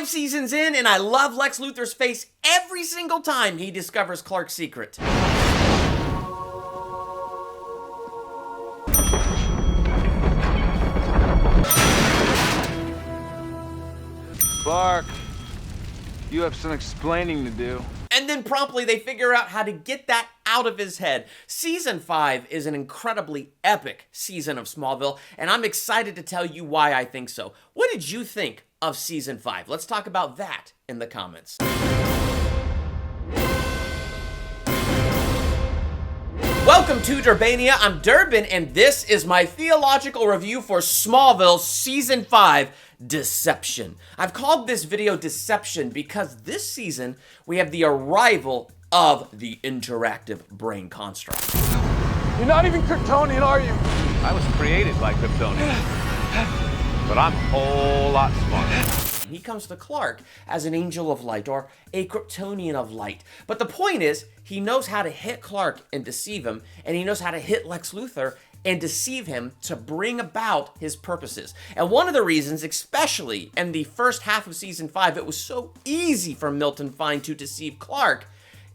5 seasons in, and I love Lex Luthor's face every single time he discovers Clark's secret. Clark, you have some explaining to do. And then promptly they figure out how to get that out of his head. Season 5 is an incredibly epic season of Smallville, and I'm excited to tell you why I think so. What did you think of Season 5? Let's talk about that in the comments. Welcome to Durbania. I'm Durbin, and this is my theological review for Smallville Season 5, Deception. I've called this video Deception because this season we have the arrival of the interactive brain construct. You're not even Kryptonian, are you? I was created by Kryptonian, but I'm a whole lot smarter. He comes to Clark as an angel of light, or a Kryptonian of light. But the point is, he knows how to hit Clark and deceive him, and he knows how to hit Lex Luthor and deceive him to bring about his purposes. And one of the reasons, especially in the first half of Season 5, it was so easy for Milton Fine to deceive Clark,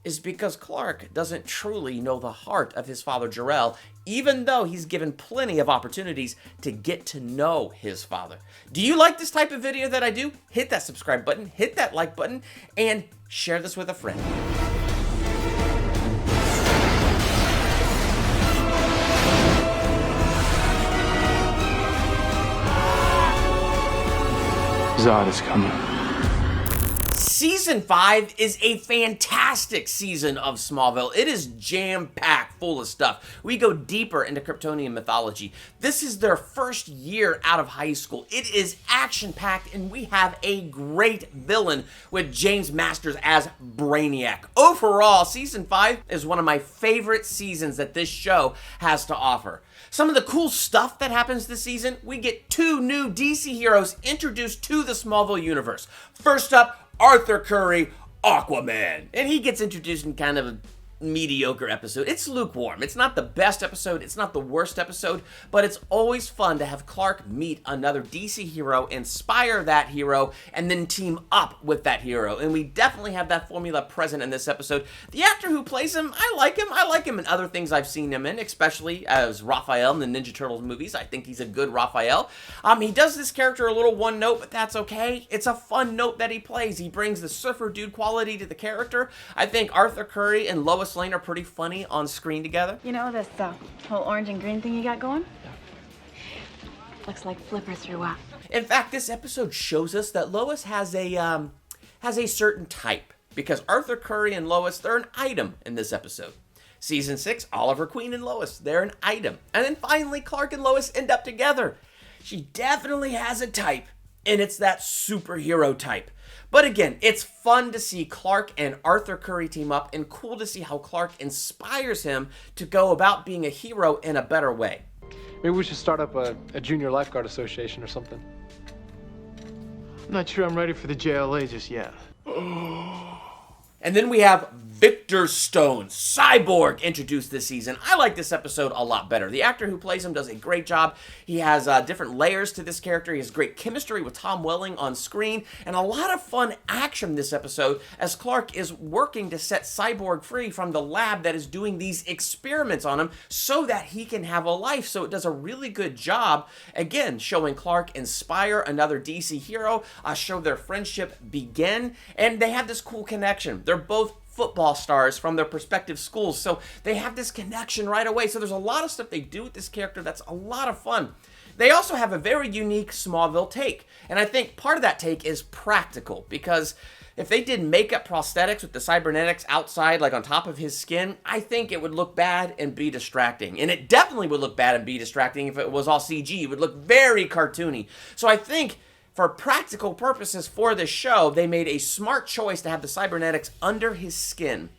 is because Clark doesn't truly know the heart of his father Jor-El, even though he's given plenty of opportunities to get to know his father. Do you like this type of video that I do? Hit that subscribe button, hit that like button, and share this with a friend. Zod is coming. Season 5 is a fantastic season of Smallville. It is jam-packed full of stuff. We go deeper into Kryptonian mythology. This is their first year out of high school. It is action-packed, and we have a great villain with James Masters as Brainiac. Overall, Season 5 is one of my favorite seasons that this show has to offer. Some of the cool stuff that happens this season, we get 2 new DC heroes introduced to the Smallville universe. First up, Arthur Curry, Aquaman. And he gets introduced in kind of a mediocre episode. It's lukewarm. It's not the best episode. It's not the worst episode. But it's always fun to have Clark meet another DC hero, inspire that hero, and then team up with that hero. And we definitely have that formula present in this episode. The actor who plays him, I like him. I like him in other things I've seen him in, especially as Raphael in the Ninja Turtles movies. I think he's a good Raphael. He does this character a little one note, but that's okay. It's a fun note that he plays. He brings the surfer dude quality to the character. I think Arthur Curry and Lois Lane are pretty funny on screen together. You know this whole orange and green thing you got going? Looks like Flipper threw up. In fact, this episode shows us that Lois has a certain type, because Arthur Curry and Lois, they're an item in this episode. Season 6, Oliver Queen and Lois, they're an item. And then finally, Clark and Lois end up together. She definitely has a type, and it's that superhero type. But again, it's fun to see Clark and Arthur Curry team up, and cool to see how Clark inspires him to go about being a hero in a better way. Maybe we should start up a junior lifeguard association or something. I'm not sure I'm ready for the JLA just yet. And then we have Victor Stone, Cyborg, introduced this season. I like this episode a lot better. The actor who plays him does a great job. He has different layers to this character. He has great chemistry with Tom Welling on screen, and a lot of fun action this episode as Clark is working to set Cyborg free from the lab that is doing these experiments on him so that he can have a life. So it does a really good job, again, showing Clark inspire another DC hero, show their friendship begin, and they have this cool connection. They're both football stars from their respective schools, so they have this connection right away. So there's a lot of stuff they do with this character that's a lot of fun. They also have a very unique Smallville take, and I think part of that take is practical, because if they did makeup prosthetics with the cybernetics outside, like on top of his skin, I think it would look bad and be distracting. And it definitely would look bad and be distracting if it was all CG. It would look very cartoony. So I think for practical purposes for this show, they made a smart choice to have the cybernetics under his skin.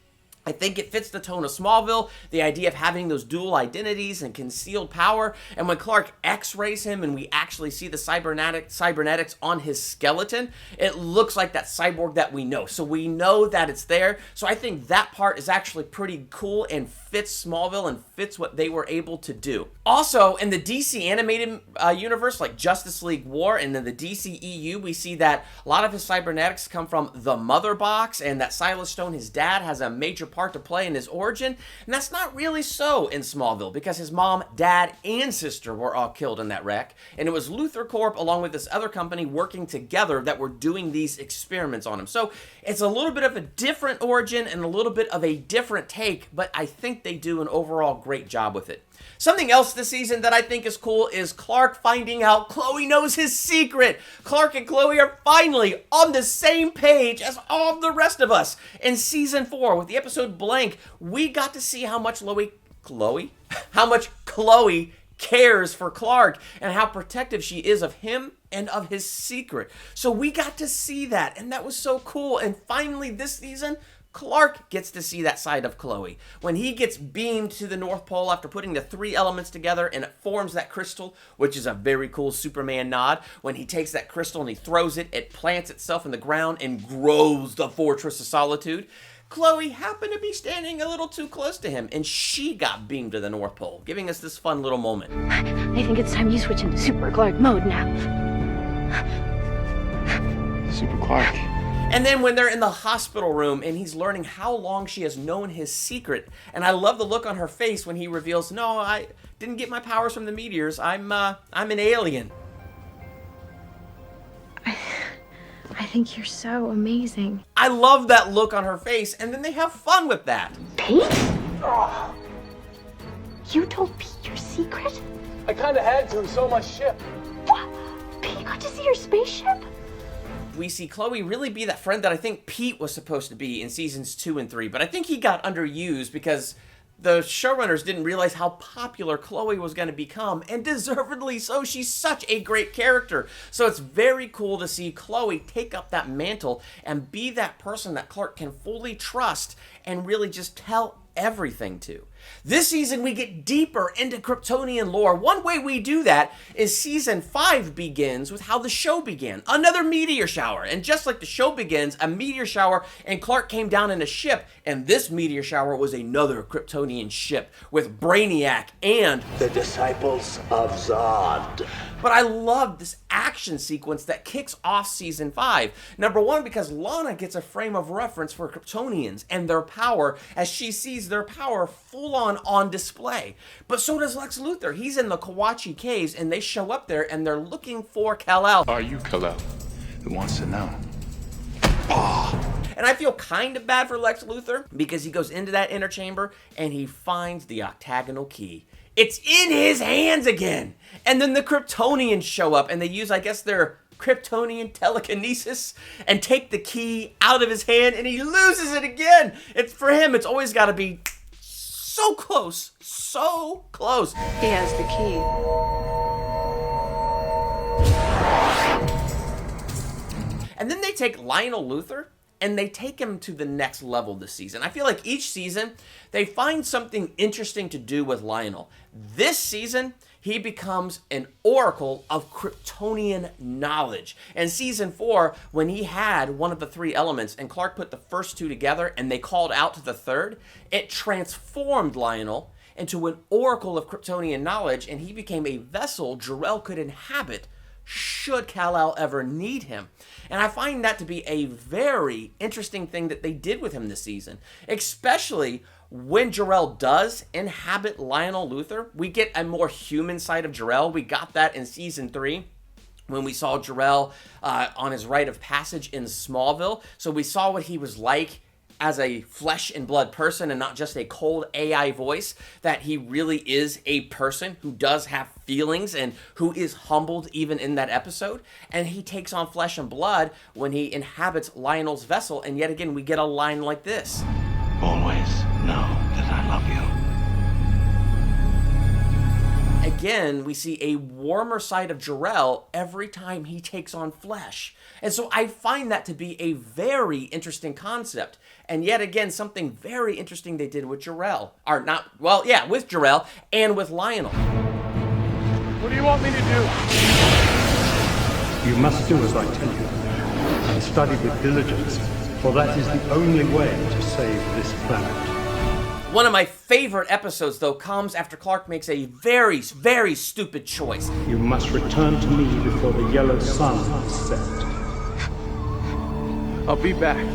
I think it fits the tone of Smallville, the idea of having those dual identities and concealed power. And when Clark x-rays him and we actually see the cybernetics on his skeleton, it looks like that cyborg that we know. So we know that it's there. So I think that part is actually pretty cool and fits Smallville and fits what they were able to do. Also, in the DC animated universe, like Justice League War and then the DCEU, we see that a lot of his cybernetics come from the Mother Box, and that Silas Stone, his dad, has a major part to play in his origin. And that's not really so in Smallville, because his mom, dad, and sister were all killed in that wreck. And it was Luthor Corp, along with this other company, working together that were doing these experiments on him. So it's a little bit of a different origin and a little bit of a different take, but I think they do an overall great job with it. Something else this season that I think is cool is Clark finding out Chloe knows his secret. Clark and Chloe are finally on the same page as all the rest of us. In season 4, with the episode Blank, we got to see how much Chloe cares for Clark and how protective she is of him and of his secret. So we got to see that, and that was so cool. And finally this season, Clark gets to see that side of Chloe. When he gets beamed to the North Pole after putting the 3 elements together and it forms that crystal, which is a very cool Superman nod. When he takes that crystal and he throws it, it plants itself in the ground and grows the Fortress of Solitude. Chloe happened to be standing a little too close to him, and she got beamed to the North Pole, giving us this fun little moment. I think it's time you switch into Super Clark mode now. Super Clark. And then when they're in the hospital room and he's learning how long she has known his secret, and I love the look on her face when he reveals, no, I didn't get my powers from the meteors. I'm an alien. I think you're so amazing. I love that look on her face, and then they have fun with that. Pete? Oh. You told Pete your secret? I kind of had to, so my ship. What? Pete got to see your spaceship? We see Chloe really be that friend that I think Pete was supposed to be in seasons 2 and 3, but I think he got underused because the showrunners didn't realize how popular Chloe was going to become, and deservedly so. She's such a great character. So it's very cool to see Chloe take up that mantle and be that person that Clark can fully trust and really just tell everything to. This season, we get deeper into Kryptonian lore. One way we do that is season 5 begins with how the show began. Another meteor shower. And just like the show begins, a meteor shower, and Clark came down in a ship, and this meteor shower was another Kryptonian ship with Brainiac and the disciples of Zod. But I love this action sequence that kicks off season 5. Number one, because Lana gets a frame of reference for Kryptonians and their power as she sees their power full on display. But so does Lex Luthor. He's in the Kawachi Caves and they show up there and they're looking for Kal-El. Are you Kal-El? Who wants to know? And I feel kind of bad for Lex Luthor because he goes into that inner chamber and he finds the octagonal key. It's in his hands again. And then the Kryptonians show up and they use, I guess, their Kryptonian telekinesis and take the key out of his hand and he loses it again. It's for him, it's always got to be so close, so close. He has the key. And then they take Lionel Luthor and they take him to the next level this season. I feel like each season, they find something interesting to do with Lionel. This season, he becomes an oracle of Kryptonian knowledge. And season 4, when he had one of the 3 elements and Clark put the first 2 together and they called out to the 3rd, it transformed Lionel into an oracle of Kryptonian knowledge, and he became a vessel Jor-El could inhabit should Kal-El ever need him. And I find that to be a very interesting thing that they did with him this season, especially when Jor-El does inhabit Lionel Luthor. We get a more human side of Jor-El. We got that in season 3 when we saw Jor-El on his rite of passage in Smallville. So we saw what he was like as a flesh and blood person and not just a cold AI voice, that he really is a person who does have feelings and who is humbled even in that episode. And he takes on flesh and blood when he inhabits Lionel's vessel. And yet again, we get a line like this. Always know that I love you. again, we see a warmer side of Jor-El every time he takes on flesh. And so I find that to be a very interesting concept. And yet again, something very interesting they did with Jor-El. Or not, well, yeah, with Jor-El and with Lionel. What do you want me to do? You must do as I tell you, and study with diligence, for that is the only way to save this planet. One of my favorite episodes, though, comes after Clark makes a very, very stupid choice. You must return to me before the yellow sun is set. I'll be back.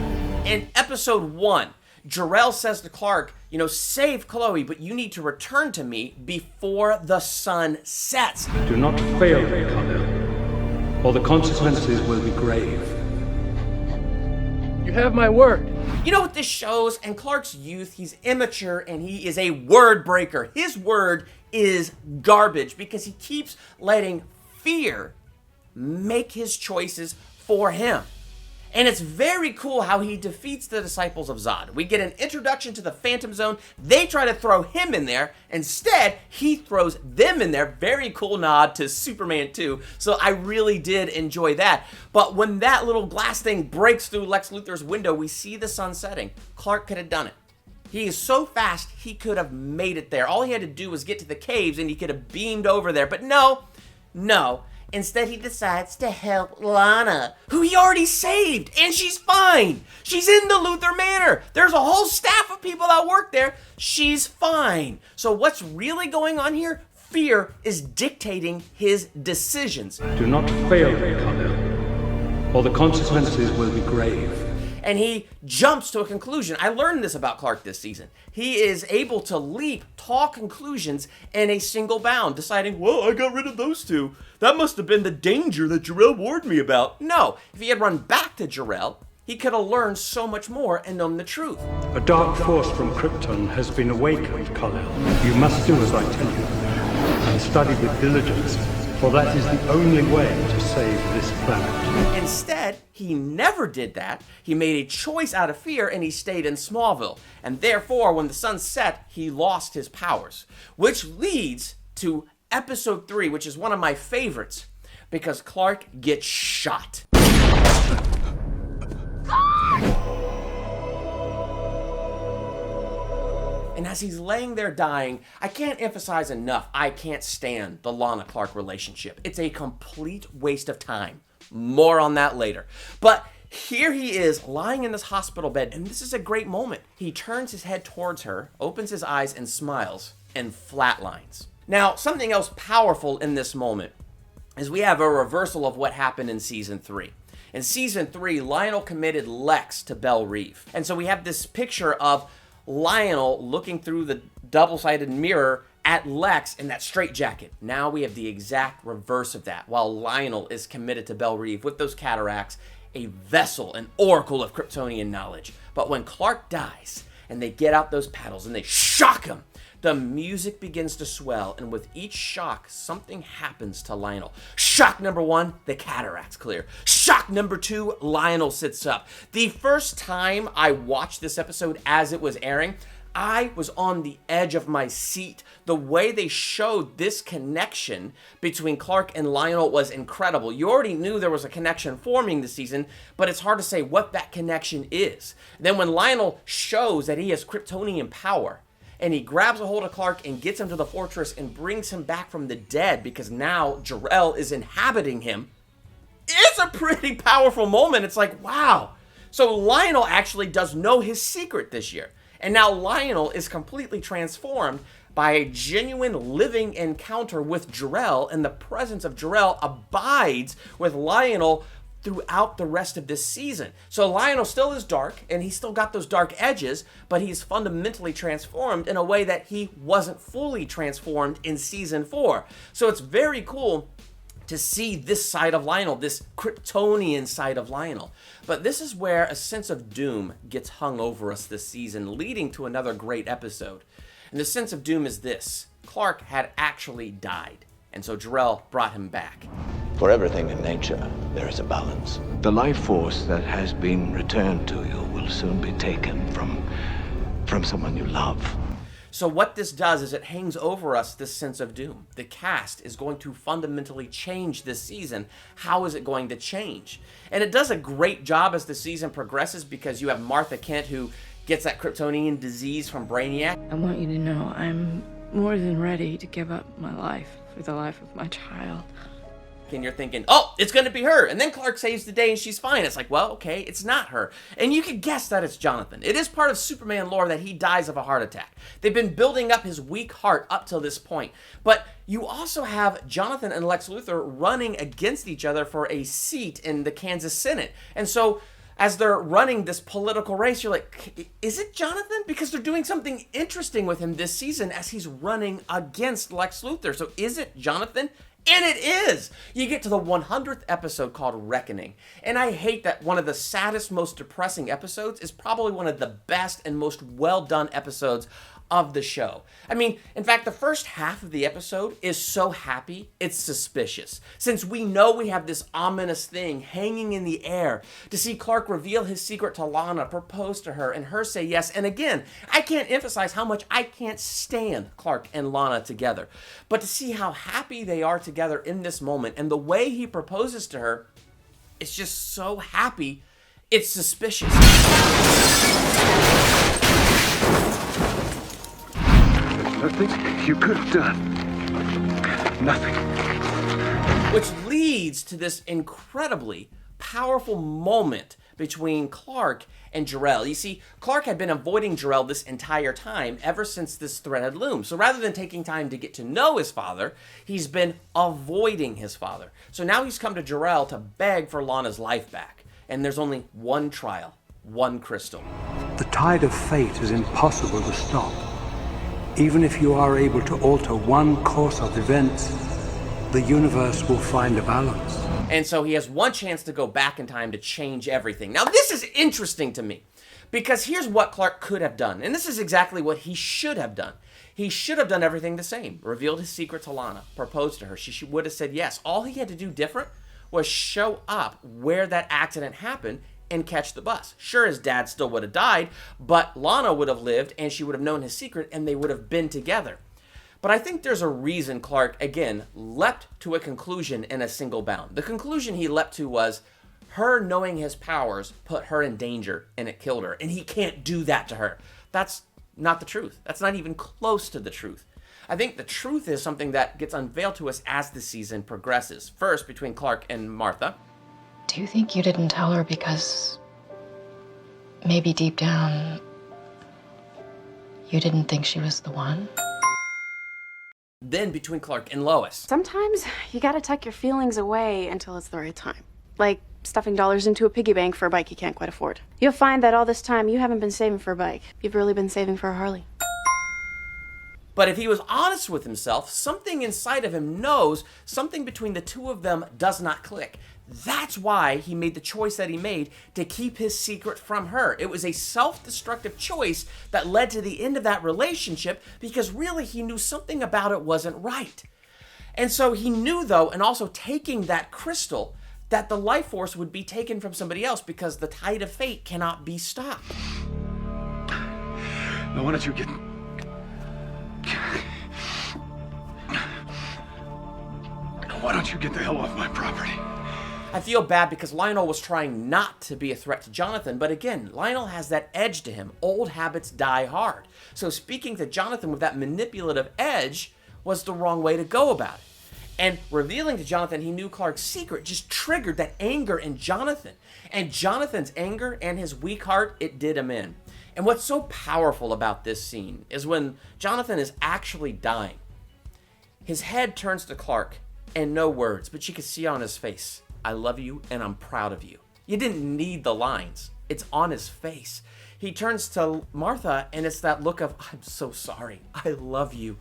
In episode 1, Jor-El says to Clark, you know, save Chloe, but you need to return to me before the sun sets. Do not fail me, Kal-El, or the consequences will be grave. You have my word. You know what this shows? In Clark's youth, he's immature and he is a word breaker. His word is garbage because he keeps letting fear make his choices for him. And it's very cool how he defeats the disciples of Zod. We get an introduction to the Phantom Zone. They try to throw him in there. Instead, he throws them in there. Very cool nod to Superman 2. So I really did enjoy that. But when that little glass thing breaks through Lex Luthor's window, we see the sun setting. Clark could have done it. He is so fast, he could have made it there. All he had to do was get to the caves and he could have beamed over there. But no. Instead, he decides to help Lana, who he already saved, and she's fine. She's in the Luthor Manor. There's a whole staff of people that work there. She's fine. So what's really going on here? Fear is dictating his decisions. Do not fail me, Kal-El, or the consequences will be grave. And he jumps to a conclusion. I learned this about Clark this season. He is able to leap tall conclusions in a single bound, deciding, well, I got rid of those two. That must have been the danger that Jor-El warned me about. No, if he had run back to Jor-El, he could have learned so much more and known the truth. A dark force from Krypton has been awakened, Kal-El. You must do as I tell you, and study with diligence, for that is the only way to save this planet. Instead, he never did that. He made a choice out of fear and he stayed in Smallville. And therefore, when the sun set, he lost his powers. Which leads to episode 3, which is one of my favorites, because Clark gets shot. And as he's laying there dying, I can't emphasize enough, I can't stand the Lana-Clark relationship. It's a complete waste of time. More on that later. But here he is lying in this hospital bed, and this is a great moment. He turns his head towards her, opens his eyes, and smiles, and flatlines. Now, something else powerful in this moment is we have a reversal of what happened in Season 3. In Season 3, Lionel committed Lex to Belle Reve. And so we have this picture of Lionel looking through the double-sided mirror at Lex in that straitjacket. Now we have the exact reverse of that. While Lionel is committed to Belle Reve with those cataracts, a vessel, an oracle of Kryptonian knowledge. But when Clark dies, and they get out those paddles and they shock him, the music begins to swell, and with each shock, something happens to Lionel. Shock number 1, the cataracts clear. Shock number 2, Lionel sits up. The first time I watched this episode as it was airing, I was on the edge of my seat. The way they showed this connection between Clark and Lionel was incredible. You already knew there was a connection forming this season, but it's hard to say what that connection is. Then when Lionel shows that he has Kryptonian power, and he grabs a hold of Clark and gets him to the fortress and brings him back from the dead because now Jor-El is inhabiting him, it's a pretty powerful moment. It's like, wow. So Lionel actually does know his secret this year. And now Lionel is completely transformed by a genuine living encounter with Jor-El, and the presence of Jor-El abides with Lionel throughout the rest of this season. So Lionel still is dark, and he's still got those dark edges, but he's fundamentally transformed in a way that he wasn't fully transformed in Season 4. So it's very cool to see this side of Lionel, this Kryptonian side of Lionel. But this is where a sense of doom gets hung over us this season, leading to another great episode. And the sense of doom is this: Clark had actually died, and so Jor-El brought him back. For everything in nature, there is a balance. The life force that has been returned to you will soon be taken from someone you love. So what this does is it hangs over us this sense of doom. The cast is going to fundamentally change this season. How is it going to change? And it does a great job as the season progresses, because you have Martha Kent, who gets that Kryptonian disease from Brainiac. I want you to know I'm more than ready to give up my life for the life of my child. And you're thinking, oh, it's going to be her. And then Clark saves the day and she's fine. It's like, well, okay, it's not her. And you can guess that it's Jonathan. It is part of Superman lore that he dies of a heart attack. They've been building up his weak heart up till this point. But you also have Jonathan and Lex Luthor running against each other for a seat in the Kansas Senate. And so as they're running this political race, you're like, is it Jonathan? Because they're doing something interesting with him this season as he's running against Lex Luthor. So is it Jonathan? And it is! You get to the 100th episode called Reckoning. And I hate that one of the saddest, most depressing episodes is probably one of the best and most well-done episodes of the show. I mean, in fact, the first half of the episode is so happy, it's suspicious. Since we know we have this ominous thing hanging in the air to see Clark reveal his secret to Lana, propose to her, and her say yes. And again, I can't emphasize how much I can't stand Clark and Lana together. But to see how happy they are together in this moment and the way he proposes to her, it's just so happy, it's suspicious. Nothing you could have done. Nothing. Which leads to this incredibly powerful moment between Clark and Jor-El. You see, Clark had been avoiding Jor-El this entire time, ever since this threat had loomed. So rather than taking time to get to know his father, he's been avoiding his father. So now he's come to Jor-El to beg for Lana's life back. And there's only one trial, one crystal. The tide of fate is impossible to stop. Even if you are able to alter one course of events, the universe will find a balance. And so he has one chance to go back in time to change everything. Now, this is interesting to me, because here's what Clark could have done. And this is exactly what he should have done. He should have done everything the same. Revealed his secret to Lana, proposed to her. She would have said yes. All he had to do different was show up where that accident happened and catch the bus. Sure, his dad still would have died, but Lana would have lived and she would have known his secret and they would have been together. But I think there's a reason Clark, again, leapt to a conclusion in a single bound. The conclusion he leapt to was her knowing his powers put her in danger and it killed her, and he can't do that to her. That's not the truth. That's not even close to the truth. I think the truth is something that gets unveiled to us as the season progresses. First, between Clark and Martha. Do you think you didn't tell her because maybe deep down you didn't think she was the one? Then between Clark and Lois. Sometimes you gotta tuck your feelings away until it's the right time. Like stuffing dollars into a piggy bank for a bike you can't quite afford. You'll find that all this time you haven't been saving for a bike. You've really been saving for a Harley. But if he was honest with himself, something inside of him knows something between the two of them does not click. That's why he made the choice that he made to keep his secret from her. It was a self-destructive choice that led to the end of that relationship, because really he knew something about it wasn't right. And so he knew, though, and also taking that crystal, that the life force would be taken from somebody else, because the tide of fate cannot be stopped. Now, why don't you get... Why don't you get the hell off my property? I feel bad because Lionel was trying not to be a threat to Jonathan, but again, Lionel has that edge to him. Old habits die hard. So speaking to Jonathan with that manipulative edge was the wrong way to go about it. And revealing to Jonathan he knew Clark's secret just triggered that anger in Jonathan. And Jonathan's anger and his weak heart, it did him in. And what's so powerful about this scene is when Jonathan is actually dying, his head turns to Clark and no words, but you can see on his face, I love you and I'm proud of you. You didn't need the lines. It's on his face. He turns to Martha and it's that look of, I'm so sorry. I love you.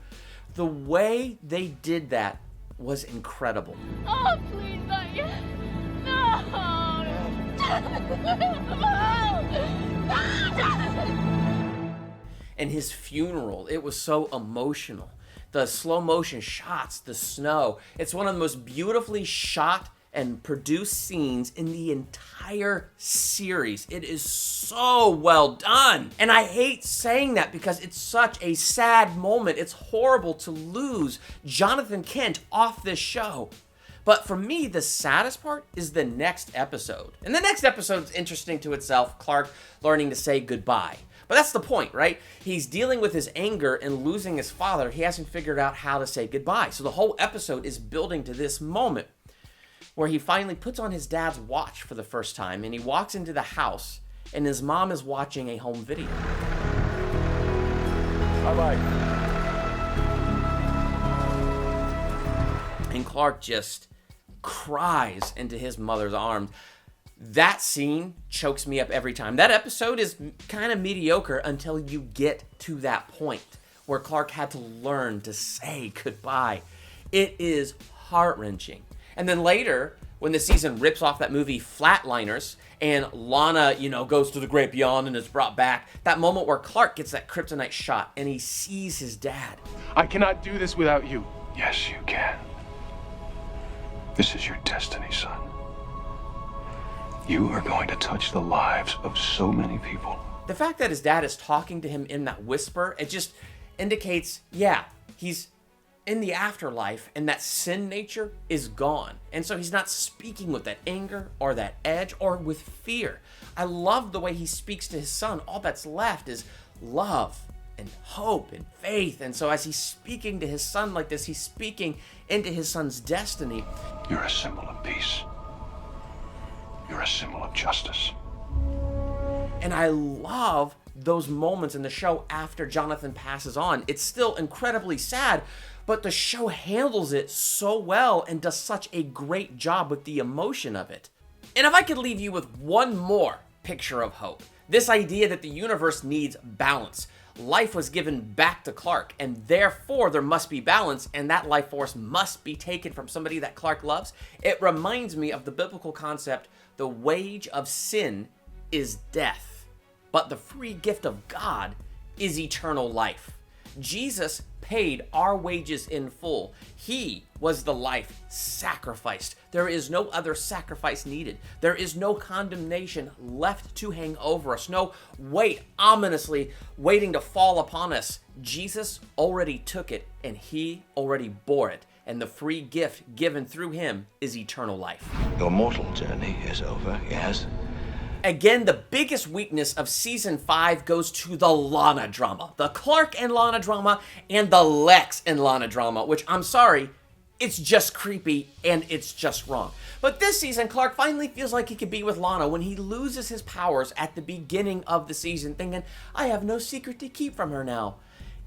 The way they did that was incredible. Oh, please, not yet. No. And his funeral, it was so emotional. The slow motion shots, the snow. It's one of the most beautifully shot and produced scenes in the entire series. It is so well done. And I hate saying that because it's such a sad moment. It's horrible to lose Jonathan Kent off this show. But for me, the saddest part is the next episode. And the next episode is interesting to itself, Clark learning to say goodbye. But that's the point, right? He's dealing with his anger and losing his father. He hasn't figured out how to say goodbye. So the whole episode is building to this moment where he finally puts on his dad's watch for the first time, and he walks into the house, and his mom is watching a home video. Bye-bye. And Clark just cries into his mother's arms. That scene chokes me up every time. That episode is kind of mediocre until you get to that point where Clark had to learn to say goodbye. It is heart-wrenching. And then later, when the season rips off that movie Flatliners, and Lana, goes to the great beyond and is brought back, that moment where Clark gets that kryptonite shot and he sees his dad. I cannot do this without you. Yes, you can. This is your destiny, son. You are going to touch the lives of so many people. The fact that his dad is talking to him in that whisper, it just indicates, yeah, he's in the afterlife and that sin nature is gone. And so he's not speaking with that anger or that edge or with fear. I love the way he speaks to his son. All that's left is love and hope and faith. And so as he's speaking to his son like this, he's speaking into his son's destiny. You're a symbol of peace. You're a symbol of justice. And I love those moments in the show after Jonathan passes on. It's still incredibly sad, but the show handles it so well and does such a great job with the emotion of it. And if I could leave you with one more picture of hope, this idea that the universe needs balance. Life was given back to Clark, and therefore there must be balance, and that life force must be taken from somebody that Clark loves. It reminds me of the biblical concept, the wage of sin is death, but the free gift of God is eternal life. Jesus paid our wages in full. He was the life sacrificed. There is no other sacrifice needed. There is no condemnation left to hang over us. No weight ominously waiting to fall upon us. Jesus already took it and he already bore it. And the free gift given through him is eternal life. Your mortal journey is over, yes? Again, the biggest weakness of season 5 goes to the Lana drama. The Clark and Lana drama and the Lex and Lana drama, which I'm sorry, it's just creepy and it's just wrong. But this season, Clark finally feels like he could be with Lana when he loses his powers at the beginning of the season, thinking, I have no secret to keep from her now.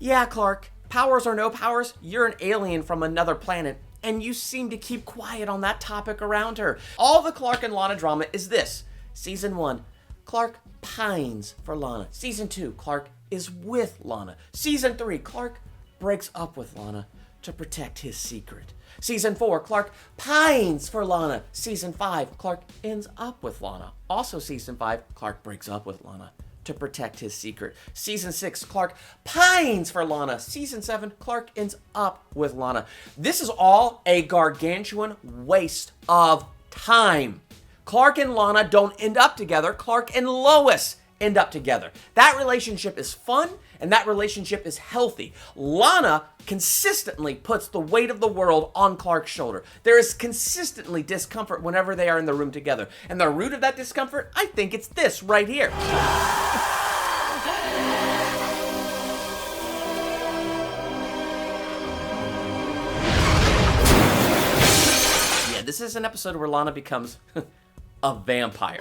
Yeah, Clark, powers or no powers, you're an alien from another planet, and you seem to keep quiet on that topic around her. All the Clark and Lana drama is this. Season 1, Clark pines for Lana. Season 2, Clark is with Lana. Season 3, Clark breaks up with Lana to protect his secret. Season 4, Clark pines for Lana. Season 5, Clark ends up with Lana. Also Season 5, Clark breaks up with Lana to protect his secret. Season 6, Clark pines for Lana. Season 7, Clark ends up with Lana. This is all a gargantuan waste of time. Clark and Lana don't end up together. Clark and Lois end up together. That relationship is fun and that relationship is healthy. Lana consistently puts the weight of the world on Clark's shoulder. There is consistently discomfort whenever they are in the room together. And the root of that discomfort, I think it's this right here. Yeah, this is an episode where Lana becomes a vampire.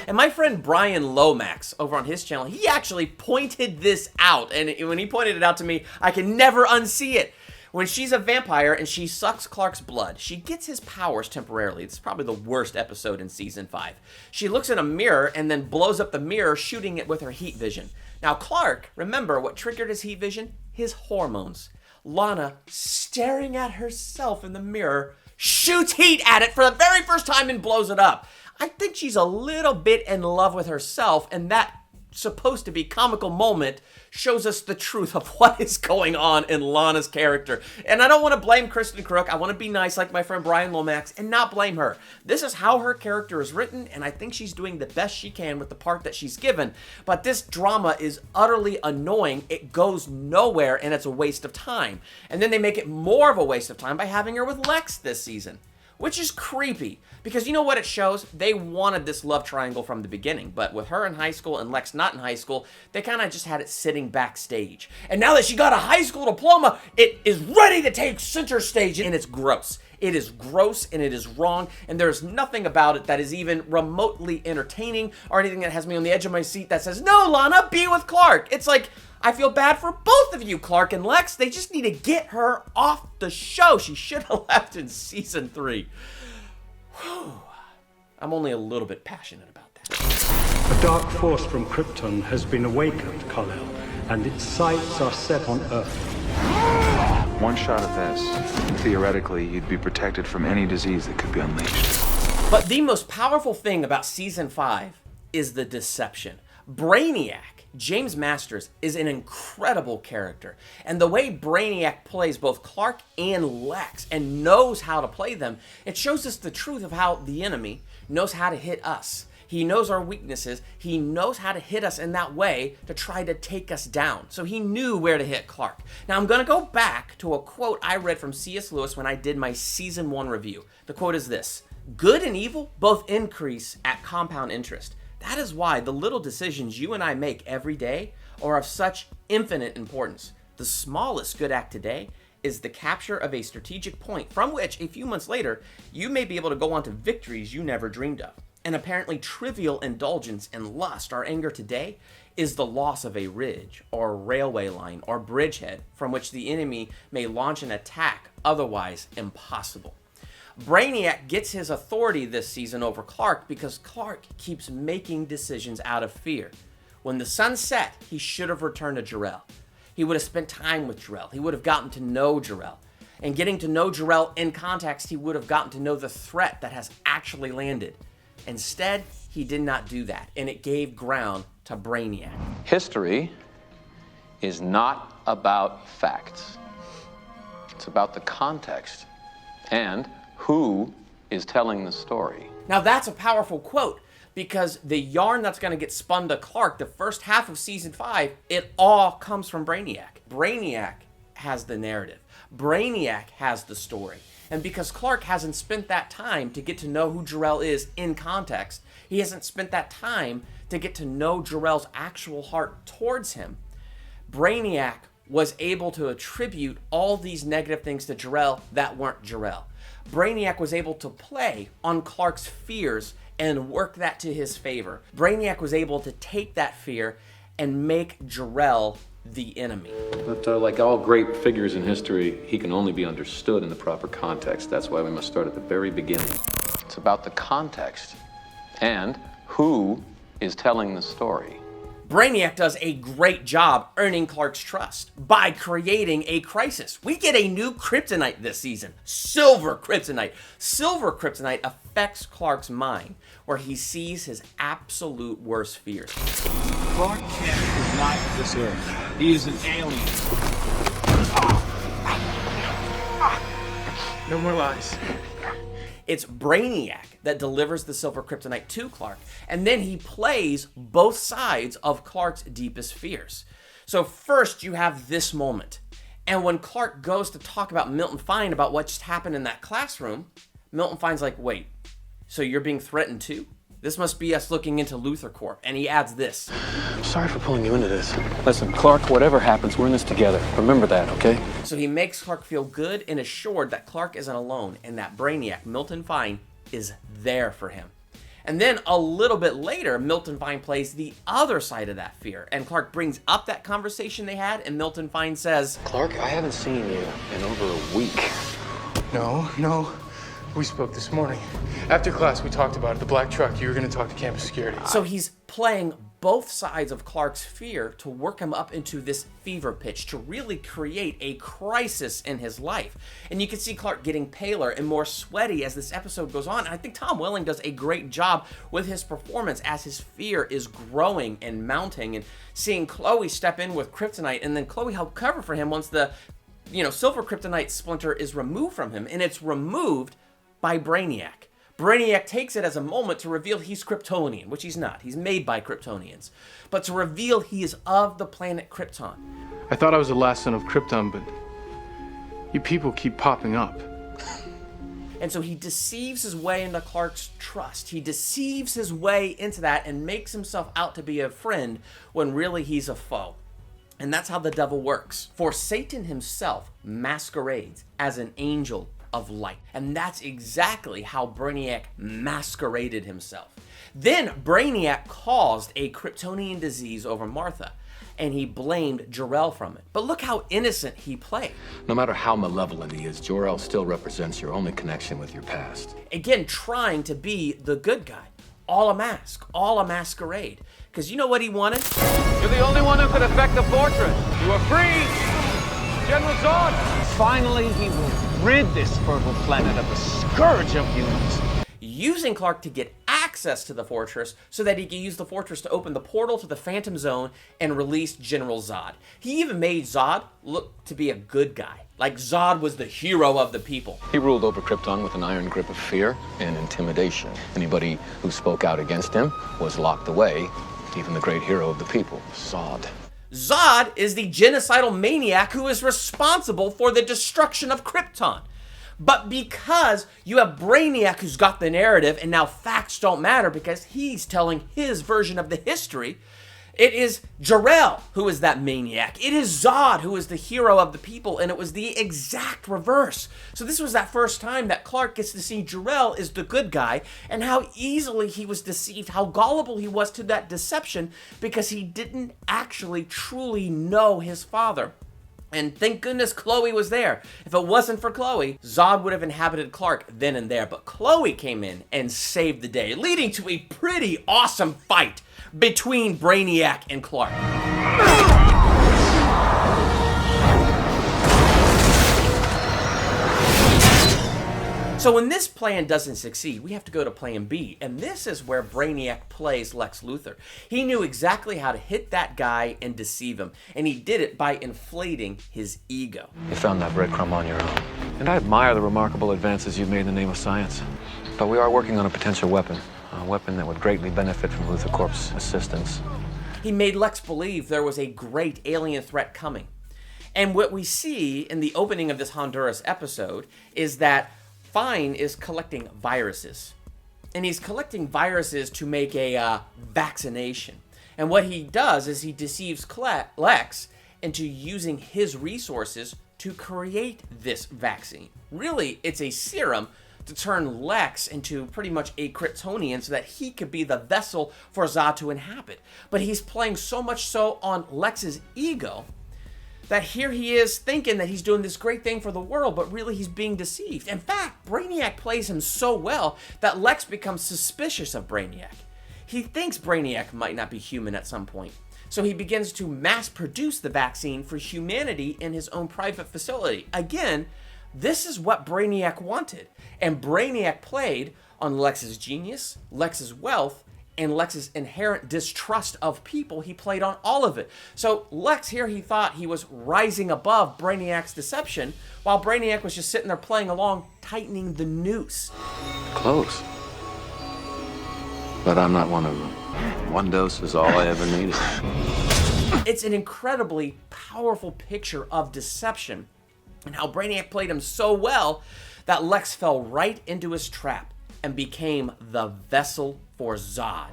And my friend Brian Lomax over on his channel, he actually pointed this out. And when he pointed it out to me, I can never unsee it. When she's a vampire and she sucks Clark's blood, she gets his powers temporarily. It's probably the worst episode in season 5. She looks in a mirror and then blows up the mirror, shooting it with her heat vision. Now Clark, remember what triggered his heat vision? His hormones. Lana, staring at herself in the mirror, shoots heat at it for the very first time and blows it up. I think she's a little bit in love with herself, and that supposed to be comical moment shows us the truth of what is going on in Lana's character. And I don't want to blame Kristen Crook. I want to be nice like my friend Brian Lomax and not blame her. This is how her character is written, and I think she's doing the best she can with the part that she's given. But this drama is utterly annoying. It goes nowhere, and it's a waste of time. And then they make it more of a waste of time by having her with Lex this season, which is creepy, because you know what it shows? They wanted this love triangle from the beginning, but with her in high school and Lex not in high school, they kind of just had it sitting backstage. And now that she got a high school diploma, it is ready to take center stage, and it's gross. It is gross, and it is wrong, and there's nothing about it that is even remotely entertaining or anything that has me on the edge of my seat that says, no, Lana, be with Clark. It's like, I feel bad for both of you, Clark and Lex. They just need to get her off the show. She should have left in season 3. Whew. I'm only a little bit passionate about that. A dark force from Krypton has been awakened, Kal-El, and its sights are set on Earth. One shot of this, theoretically, you'd be protected from any disease that could be unleashed. But the most powerful thing about season 5 is the deception. Brainiac, James Masters, is an incredible character, and the way Brainiac plays both Clark and Lex and knows how to play them, it shows us the truth of how the enemy knows how to hit us. He knows our weaknesses. He knows how to hit us in that way to try to take us down. So he knew where to hit Clark. Now I'm going to go back to a quote I read from C.S. Lewis when I did my season 1 review. The quote is this: "Good and evil both increase at compound interest. That is why the little decisions you and I make every day are of such infinite importance. The smallest good act today is the capture of a strategic point from which, a few months later, you may be able to go on to victories you never dreamed of. An apparently trivial indulgence in lust or anger today is the loss of a ridge or railway line or bridgehead from which the enemy may launch an attack otherwise impossible." Brainiac gets his authority this season over Clark because Clark keeps making decisions out of fear. When the sun set, he should have returned to Jor-El. He would have spent time with Jor-El. He would have gotten to know Jor-El. And getting to know Jor-El in context, he would have gotten to know the threat that has actually landed. Instead, he did not do that, and it gave ground to Brainiac. History is not about facts. It's about the context and who is telling the story. Now that's a powerful quote, because the yarn that's going to get spun to Clark the first half of season 5, it all comes from Brainiac. Brainiac has the narrative. Brainiac has the story. And because Clark hasn't spent that time to get to know who Jor-El is in context, he hasn't spent that time to get to know Jor-El's actual heart towards him, Brainiac was able to attribute all these negative things to Jor-El that weren't Jor-El. Brainiac was able to play on Clark's fears and work that to his favor. Brainiac was able to take that fear and make Jor-El the enemy. But like all great figures in history, he can only be understood in the proper context. That's why we must start at the very beginning. It's about the context and who is telling the story. Brainiac does a great job earning Clark's trust by creating a crisis. We get a new kryptonite this season, silver kryptonite. Silver kryptonite affects Clark's mind, where he sees his absolute worst fears. Clark Kent is not this Earth. He is an alien. No more lies. It's Brainiac that delivers the silver kryptonite to Clark, and then he plays both sides of Clark's deepest fears. So first you have this moment, and when Clark goes to talk about Milton Fine about what just happened in that classroom, Milton Fine's like, wait, so you're being threatened too? This must be us looking into Luthor Corp. And he adds this. I'm sorry for pulling you into this. Listen, Clark, whatever happens, we're in this together. Remember that, okay? So he makes Clark feel good and assured that Clark isn't alone and that Brainiac, Milton Fine, is there for him. And then a little bit later, Milton Fine plays the other side of that fear. And Clark brings up that conversation they had, and Milton Fine says, Clark, I haven't seen you in over a week. No. We spoke this morning. After class, we talked about it. The black truck. You were going to talk to campus security. So he's playing both sides of Clark's fear to work him up into this fever pitch, to really create a crisis in his life. And you can see Clark getting paler and more sweaty as this episode goes on. And I think Tom Welling does a great job with his performance as his fear is growing and mounting, and seeing Chloe step in with kryptonite, and then Chloe help cover for him once the silver kryptonite splinter is removed from him, and it's removed by Brainiac. Brainiac takes it as a moment to reveal he's Kryptonian, which he's not. He's made by Kryptonians. But to reveal he is of the planet Krypton. I thought I was the last son of Krypton, but you people keep popping up. And so he deceives his way into Clark's trust. He deceives his way into that and makes himself out to be a friend when really he's a foe. And that's how the devil works. For Satan himself masquerades as an angel of light. And that's exactly how Brainiac masqueraded himself. Then Brainiac caused a Kryptonian disease over Martha, and he blamed Jor-El from it. But look how innocent he played. No matter how malevolent he is, Jor-El still represents your only connection with your past. Again, trying to be the good guy. All a mask, all a masquerade. Because you know what he wanted? You're the only one who could affect the fortress. You are free! General Zod! Finally, he will rid this fertile planet of the scourge of humans. Using Clark to get access to the fortress so that he can use the fortress to open the portal to the Phantom Zone and release General Zod. He even made Zod look to be a good guy. Like Zod was the hero of the people. He ruled over Krypton with an iron grip of fear and intimidation. Anybody who spoke out against him was locked away, even the great hero of the people, Zod. Zod is the genocidal maniac who is responsible for the destruction of Krypton. But because you have Brainiac who's got the narrative, and now facts don't matter because he's telling his version of the history, it is Jor-El who is that maniac. It is Zod who is the hero of the people, and it was the exact reverse. So this was that first time that Clark gets to see Jor-El is the good guy, and how easily he was deceived, how gullible he was to that deception, because he didn't actually truly know his father. And thank goodness Chloe was there. If it wasn't for Chloe, Zod would have inhabited Clark then and there. But Chloe came in and saved the day, leading to a pretty awesome fight between Brainiac and Clark. So when this plan doesn't succeed, we have to go to plan B, and this is where Brainiac plays Lex Luthor. He knew exactly how to hit that guy and deceive him, and he did it by inflating his ego. You found that breadcrumb on your own. And I admire the remarkable advances you've made in the name of science. But we are working on a potential weapon. A weapon that would greatly benefit from Luthor Corp's assistance. He made Lex believe there was a great alien threat coming. And what we see in the opening of this Honduras episode is that Fine is collecting viruses. And he's collecting viruses to make a vaccination. And what he does is he deceives Lex into using his resources to create this vaccine. Really, it's a serum to turn Lex into pretty much a Kryptonian so that he could be the vessel for Zod to inhabit. But he's playing so much so on Lex's ego that here he is thinking that he's doing this great thing for the world, but really he's being deceived. In fact, Brainiac plays him so well that Lex becomes suspicious of Brainiac. He thinks Brainiac might not be human at some point. So he begins to mass produce the vaccine for humanity in his own private facility. Again, this is what Brainiac wanted. And Brainiac played on Lex's genius, Lex's wealth, and Lex's inherent distrust of people. He played on all of it. So Lex here, he thought he was rising above Brainiac's deception, while Brainiac was just sitting there playing along, tightening the noose. Close. But I'm not one of them. One dose is all I ever needed. It's an incredibly powerful picture of deception, and how Brainiac played him so well that Lex fell right into his trap and became the vessel for Zod.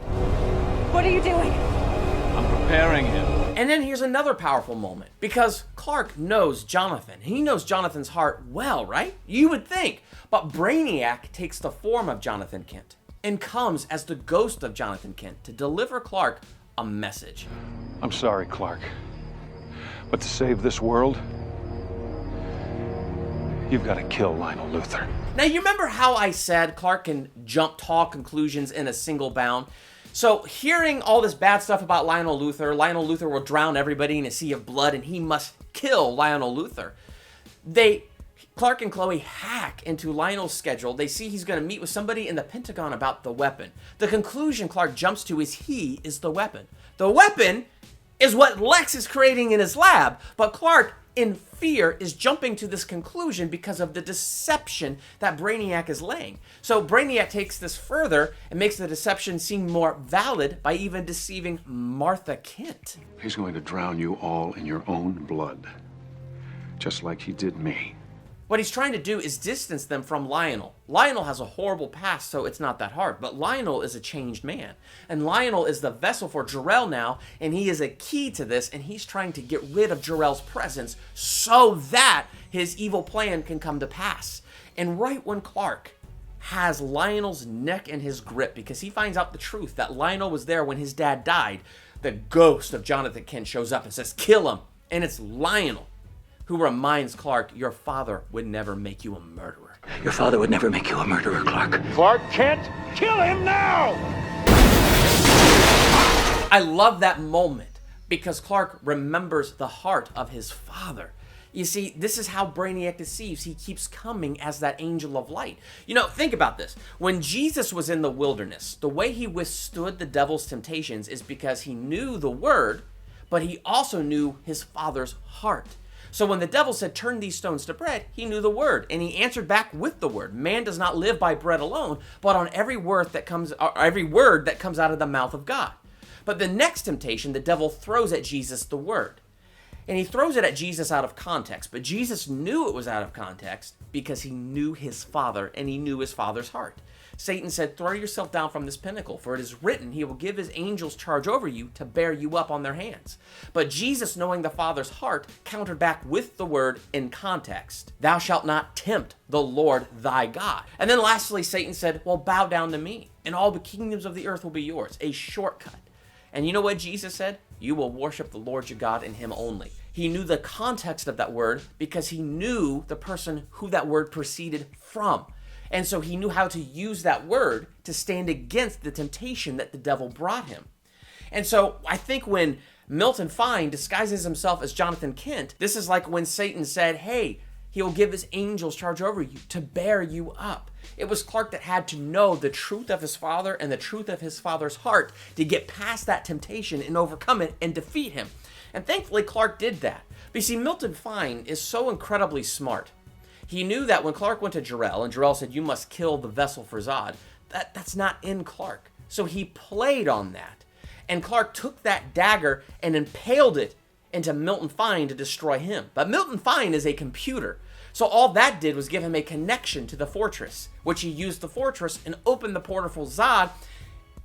What are you doing? I'm preparing him. And then here's another powerful moment, because Clark knows Jonathan. He knows Jonathan's heart well, right? You would think. But Brainiac takes the form of Jonathan Kent and comes as the ghost of Jonathan Kent to deliver Clark a message. I'm sorry, Clark. But to save this world, you've got to kill Lionel Luthor. Now, you remember how I said Clark can jump tall conclusions in a single bound? So hearing all this bad stuff about Lionel Luthor will drown everybody in a sea of blood and he must kill Lionel Luthor. Clark and Chloe hack into Lionel's schedule. They see he's going to meet with somebody in the Pentagon about the weapon. The conclusion Clark jumps to is he is the weapon. The weapon is what Lex is creating in his lab, but Clark, in fear, is jumping to this conclusion because of the deception that Brainiac is laying. So Brainiac takes this further and makes the deception seem more valid by even deceiving Martha Kent. He's going to drown you all in your own blood, just like he did me. What he's trying to do is distance them from Lionel. Lionel has a horrible past, so it's not that hard. But Lionel is a changed man. And Lionel is the vessel for Jor-El now, and he is a key to this, and he's trying to get rid of Jor-El's presence so that his evil plan can come to pass. And right when Clark has Lionel's neck in his grip, because he finds out the truth that Lionel was there when his dad died, the ghost of Jonathan Kent shows up and says, "Kill him." And it's Lionel who reminds Clark, your father would never make you a murderer. Your father would never make you a murderer, Clark. Clark Kent, kill him now! I love that moment because Clark remembers the heart of his father. You see, this is how Brainiac deceives. He keeps coming as that angel of light. You know, think about this. When Jesus was in the wilderness, the way he withstood the devil's temptations is because he knew the word, but he also knew his father's heart. So when the devil said, "Turn these stones to bread," he knew the word, and he answered back with the word. Man does not live by bread alone, but on every word that comes out of the mouth of God. But the next temptation, the devil throws at Jesus the word. And he throws it at Jesus out of context, but Jesus knew it was out of context because he knew his father and he knew his father's heart. Satan said, "Throw yourself down from this pinnacle, for it is written, he will give his angels charge over you to bear you up on their hands." But Jesus, knowing the Father's heart, countered back with the word in context. "Thou shalt not tempt the Lord thy God." And then lastly, Satan said, "Well, bow down to me, and all the kingdoms of the earth will be yours." A shortcut. And you know what Jesus said? "You will worship the Lord your God and him only." He knew the context of that word because he knew the person who that word proceeded from. And so he knew how to use that word to stand against the temptation that the devil brought him. And so I think when Milton Fine disguises himself as Jonathan Kent, this is like when Satan said, "Hey, he will give his angels charge over you to bear you up." It was Clark that had to know the truth of his father and the truth of his father's heart to get past that temptation and overcome it and defeat him. And thankfully, Clark did that. But you see, Milton Fine is so incredibly smart. He knew that when Clark went to Jor-El and Jor-El said, "You must kill the vessel for Zod," that's not in Clark. So he played on that. And Clark took that dagger and impaled it into Milton Fine to destroy him. But Milton Fine is a computer. So all that did was give him a connection to the fortress, which he used the fortress and opened the portal for Zod,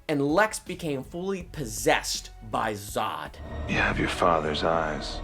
and Lex became fully possessed by Zod. You have your father's eyes.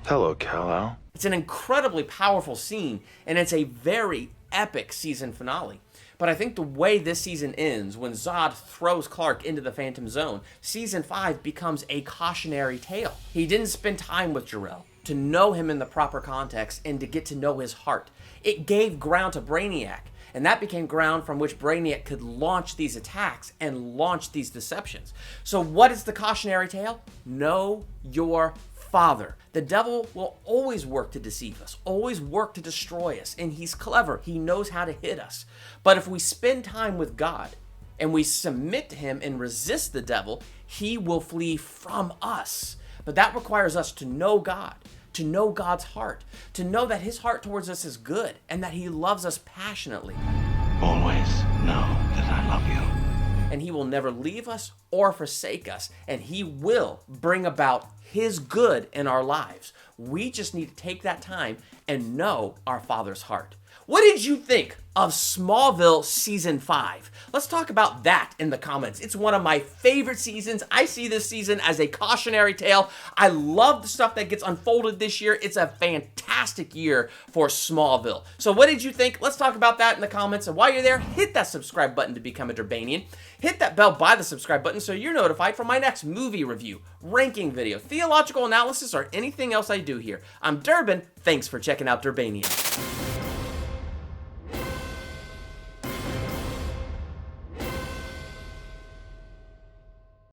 Hello, Kal-El. It's an incredibly powerful scene, and it's a very epic season finale. But I think the way this season ends, when Zod throws Clark into the Phantom Zone, season 5 becomes a cautionary tale. He didn't spend time with Jor-El to know him in the proper context and to get to know his heart. It gave ground to Brainiac, and that became ground from which Brainiac could launch these attacks and launch these deceptions. So what is the cautionary tale? Know your father. The devil will always work to deceive us, always work to destroy us, and he's clever. He knows how to hit us. But if we spend time with God and we submit to him and resist the devil, he will flee from us. But that requires us to know God, to know God's heart, to know that his heart towards us is good and that he loves us passionately. Always know that I love you. And he will never leave us or forsake us, and he will bring about his good in our lives. We just need to take that time and know our Father's heart. What did you think of Smallville Season 5? Let's talk about that in the comments. It's one of my favorite seasons. I see this season as a cautionary tale. I love the stuff that gets unfolded this year. It's a fantastic year for Smallville. So what did you think? Let's talk about that in the comments. And while you're there, hit that subscribe button to become a Durbanian. Hit that bell by the subscribe button so you're notified for my next movie review, ranking video, theological analysis, or anything else I do here. I'm Durbin. Thanks for checking out Durbania.